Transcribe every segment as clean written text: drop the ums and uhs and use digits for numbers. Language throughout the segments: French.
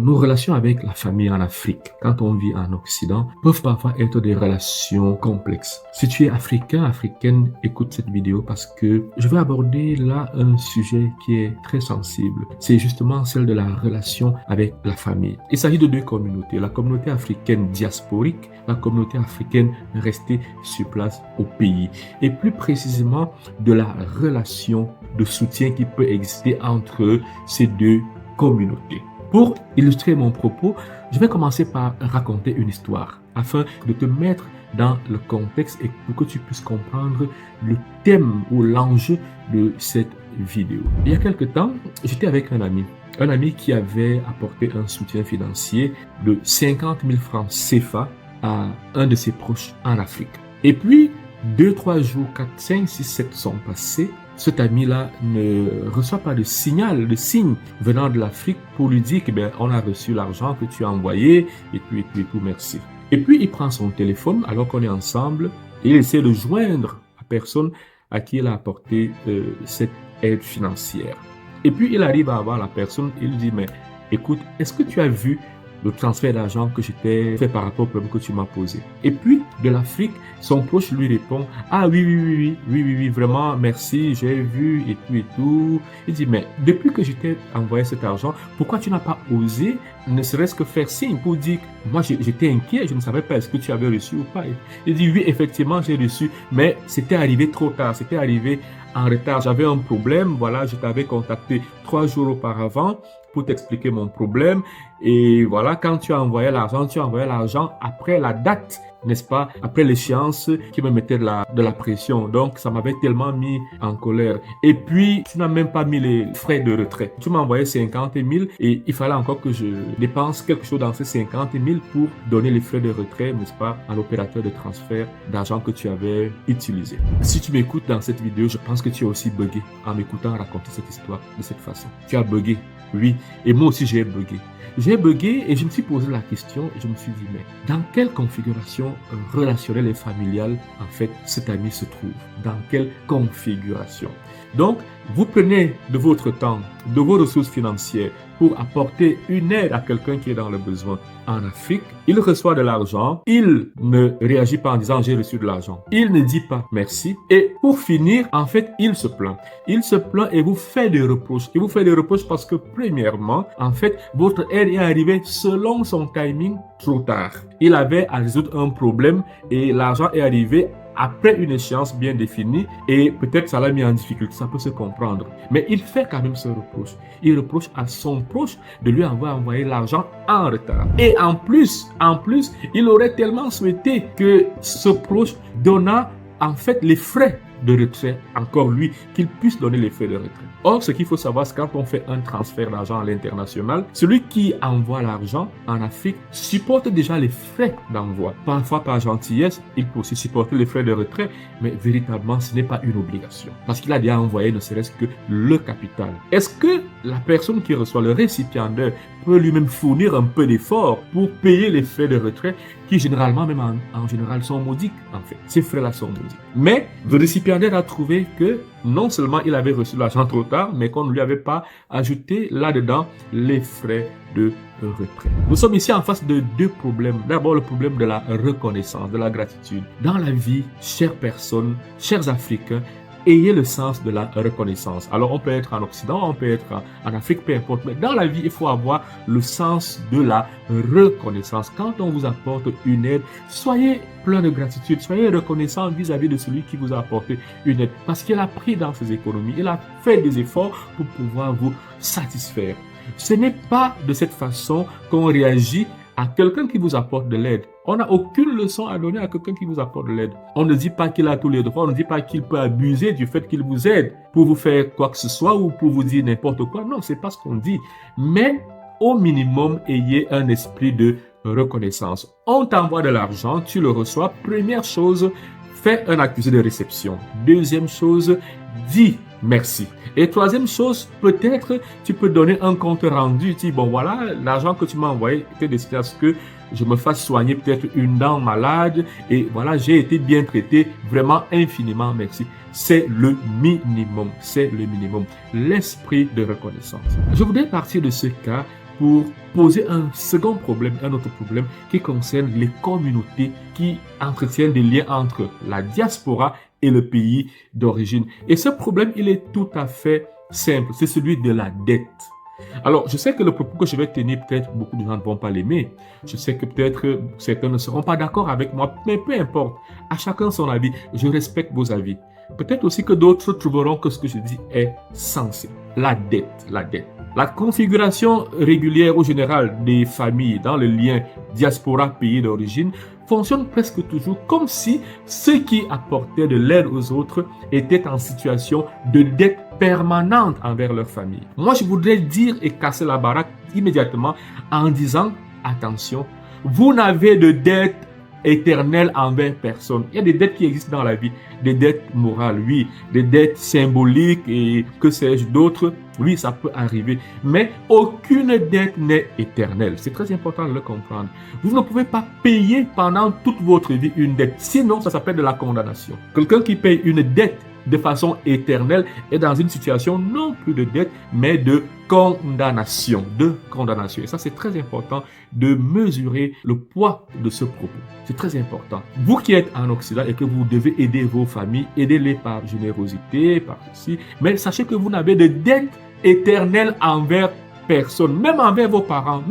nos relations avec la famille en Afrique, quand on vit en Occident, peuvent parfois être des relations complexes. Si tu es africain, africaine, écoute cette vidéo parce que je vais aborder là un sujet qui est très sensible. C'est justement celle de la relation avec la famille. Il s'agit de deux communautés, la communauté africaine diasporique, la communauté africaine restée sur place au pays, et plus précisément de la relation de soutien qui peut exister entre ces deux communautés. Pour illustrer mon propos, je vais commencer par raconter une histoire afin de te mettre dans le contexte et pour que tu puisses comprendre le thème ou l'enjeu de cette vidéo. Il y a quelque temps, j'étais avec un ami qui avait apporté un soutien financier de 50 000 francs CFA à un de ses proches en Afrique. Et puis, 2, 3 jours, 4, 5, 6, 7 sont passés. Cet ami-là ne reçoit pas de signal, de signe venant de l'Afrique pour lui dire que on a reçu l'argent que tu as envoyé et puis tout, merci. Et puis il prend son téléphone alors qu'on est ensemble et il essaie de joindre la personne à qui il a apporté cette aide financière. Et puis il arrive à avoir la personne et il lui dit mais écoute, est-ce que tu as vu le transfert d'argent que je t'ai fait par rapport au problème que tu m'as posé? Et puis, de l'Afrique, son proche lui répond, ah oui, vraiment, merci, j'ai vu, et tout. Il dit, mais depuis que je t'ai envoyé cet argent, pourquoi tu n'as pas osé, ne serait-ce que faire signe pour dire, moi j'étais inquiet, je ne savais pas est-ce que tu avais reçu ou pas. Il dit, oui, effectivement, j'ai reçu, mais c'était arrivé trop tard, c'était arrivé en retard, j'avais un problème, voilà, je t'avais contacté 3 jours auparavant pour t'expliquer mon problème. Et voilà, quand tu as envoyé l'argent après la date, n'est-ce pas, après l'échéance qui me mettait de la pression. Donc, ça m'avait tellement mis en colère. Et puis, tu n'as même pas mis les frais de retrait. Tu m'as envoyé 50 000 et il fallait encore que je dépense quelque chose dans ces 50 000 pour donner les frais de retrait, n'est-ce pas, à l'opérateur de transfert d'argent que tu avais utilisé. Si tu m'écoutes dans cette vidéo, je pense que tu as aussi bugué en m'écoutant raconter cette histoire de cette façon. Tu as bugué, oui. Et moi aussi, j'ai bugué. J'ai bugué et je me suis posé la question et je me suis dit, mais dans quelle configuration relationnelle et familiale, en fait, cet ami se trouve? Dans quelle configuration? Donc, vous prenez de votre temps, de vos ressources financières pour apporter une aide à quelqu'un qui est dans le besoin en Afrique. Il reçoit de l'argent, il ne réagit pas en disant j'ai reçu de l'argent. Il ne dit pas merci. Et pour finir, en fait, il se plaint. Il se plaint et vous fait des reproches. Il vous fait des reproches parce que premièrement, en fait, votre aide est arrivée selon son timing trop tard. Il avait à résoudre un problème et l'argent est arrivé après une échéance bien définie et peut-être ça l'a mis en difficulté, ça peut se comprendre. Mais il fait quand même ce reproche. Il reproche à son proche de lui avoir envoyé l'argent en retard. Et en plus, il aurait tellement souhaité que ce proche donnât en fait les frais de retrait, encore lui, qu'il puisse donner les frais de retrait. Or, ce qu'il faut savoir, c'est quand on fait un transfert d'argent à l'international, celui qui envoie l'argent en Afrique supporte déjà les frais d'envoi. Parfois, par gentillesse, il peut aussi supporter les frais de retrait, mais véritablement, ce n'est pas une obligation. Parce qu'il a déjà envoyé ne serait-ce que le capital. Est-ce que la personne qui reçoit le récipiendaire peut lui-même fournir un peu d'effort pour payer les frais de retrait qui généralement, même en général, sont modiques en fait. Ces frais-là sont modiques. Mais le récipiendaire a trouvé que non seulement il avait reçu l'argent trop tard, mais qu'on ne lui avait pas ajouté là-dedans les frais de retrait. Nous sommes ici en face de deux problèmes. D'abord, le problème de la reconnaissance, de la gratitude. Dans la vie, chères personnes, chers Africains, ayez le sens de la reconnaissance. Alors, on peut être en Occident, on peut être en Afrique, peu importe. Mais dans la vie, il faut avoir le sens de la reconnaissance. Quand on vous apporte une aide, soyez plein de gratitude, soyez reconnaissant vis-à-vis de celui qui vous a apporté une aide. Parce qu'il a pris dans ses économies, il a fait des efforts pour pouvoir vous satisfaire. Ce n'est pas de cette façon qu'on réagit à quelqu'un qui vous apporte de l'aide. On n'a aucune leçon à donner à quelqu'un qui vous apporte de l'aide. On ne dit pas qu'il a tous les droits, on ne dit pas qu'il peut abuser du fait qu'il vous aide pour vous faire quoi que ce soit ou pour vous dire n'importe quoi. Non, c'est pas ce qu'on dit. Mais au minimum, ayez un esprit de reconnaissance. On t'envoie de l'argent, tu le reçois. Première chose, fais un accusé de réception. Deuxième chose, dis merci. Et troisième chose, peut-être tu peux donner un compte rendu. Tu dis, bon voilà, l'argent que tu m'as envoyé était destiné à ce que je me fasse soigner peut-être une dent malade. Et voilà, j'ai été bien traité. Vraiment, infiniment merci. C'est le minimum. C'est le minimum. L'esprit de reconnaissance. Je voudrais partir de ce cas pour poser un second problème, un autre problème qui concerne les communautés qui entretiennent des liens entre la diaspora et le pays d'origine. Et ce problème, il est tout à fait simple, c'est celui de la dette. Alors, je sais que le propos que je vais tenir, peut-être beaucoup de gens ne vont pas l'aimer. Je sais que peut-être certains ne seront pas d'accord avec moi, mais peu importe. À chacun son avis. Je respecte vos avis. Peut-être aussi que d'autres trouveront que ce que je dis est sensé. La dette, la dette. La configuration régulière ou générale des familles dans le lien diaspora-pays d'origine fonctionne presque toujours comme si ceux qui apportaient de l'aide aux autres étaient en situation de dette permanente envers leur famille. Moi, je voudrais dire et casser la baraque immédiatement en disant, attention, vous n'avez de dette éternelle envers personne. Il y a des dettes qui existent dans la vie, des dettes morales, oui, des dettes symboliques et que sais-je d'autres, oui, ça peut arriver, mais aucune dette n'est éternelle. C'est très important de le comprendre. Vous ne pouvez pas payer pendant toute votre vie une dette, sinon ça s'appelle de la condamnation. Quelqu'un qui paye une dette de façon éternelle est dans une situation non plus de dette, mais de condamnation. Et ça, c'est très important de mesurer le poids de ce propos. C'est très important. Vous qui êtes en Occident et que vous devez aider vos familles, aidez-les par générosité, par ceci, mais sachez que vous n'avez de dette éternelle envers personne, même envers vos parents,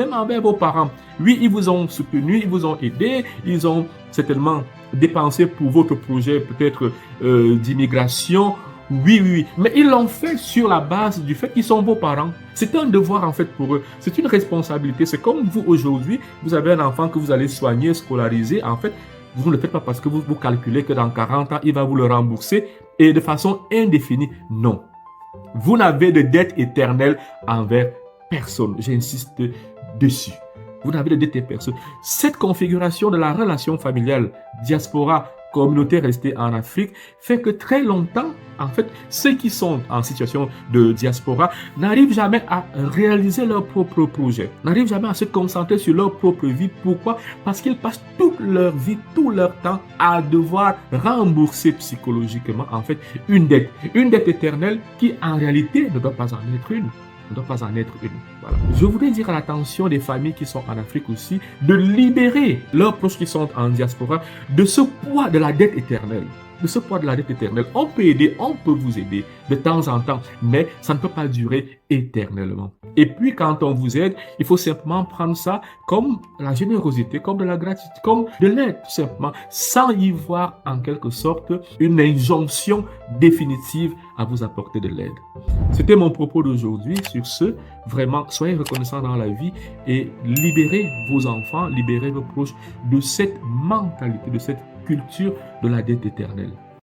Oui, ils vous ont soutenu, ils vous ont aidé, ils ont certainement dépensé pour votre projet peut-être d'immigration. Oui. Mais ils l'ont fait sur la base du fait qu'ils sont vos parents. C'est un devoir en fait pour eux. C'est une responsabilité. C'est comme vous aujourd'hui, vous avez un enfant que vous allez soigner, scolariser. En fait, vous ne le faites pas parce que vous calculez que dans 40 ans, il va vous le rembourser et de façon indéfinie. Non. Vous n'avez de dette éternelle envers personne. J'insiste dessus. Vous n'avez de dette à personne. Cette configuration de la relation familiale, diaspora, communauté restée en Afrique, fait que très longtemps, en fait, ceux qui sont en situation de diaspora n'arrivent jamais à réaliser leur propre projet, n'arrivent jamais à se concentrer sur leur propre vie. Pourquoi? Parce qu'ils passent toute leur vie, tout leur temps à devoir rembourser psychologiquement, en fait, une dette éternelle qui, en réalité, ne doit pas en être une. Voilà. Je voudrais dire à l'attention des familles qui sont en Afrique aussi de libérer leurs proches qui sont en diaspora de ce poids de la dette éternelle. On peut aider, on peut vous aider de temps en temps, mais ça ne peut pas durer éternellement. Et puis, quand on vous aide, il faut simplement prendre ça comme la générosité, comme de la gratitude, comme de l'aide, tout simplement, sans y voir en quelque sorte une injonction définitive à vous apporter de l'aide. C'était mon propos d'aujourd'hui. Sur ce, vraiment, soyez reconnaissants dans la vie et libérez vos enfants, libérez vos proches de cette mentalité, de cette culture de la dette éternelle.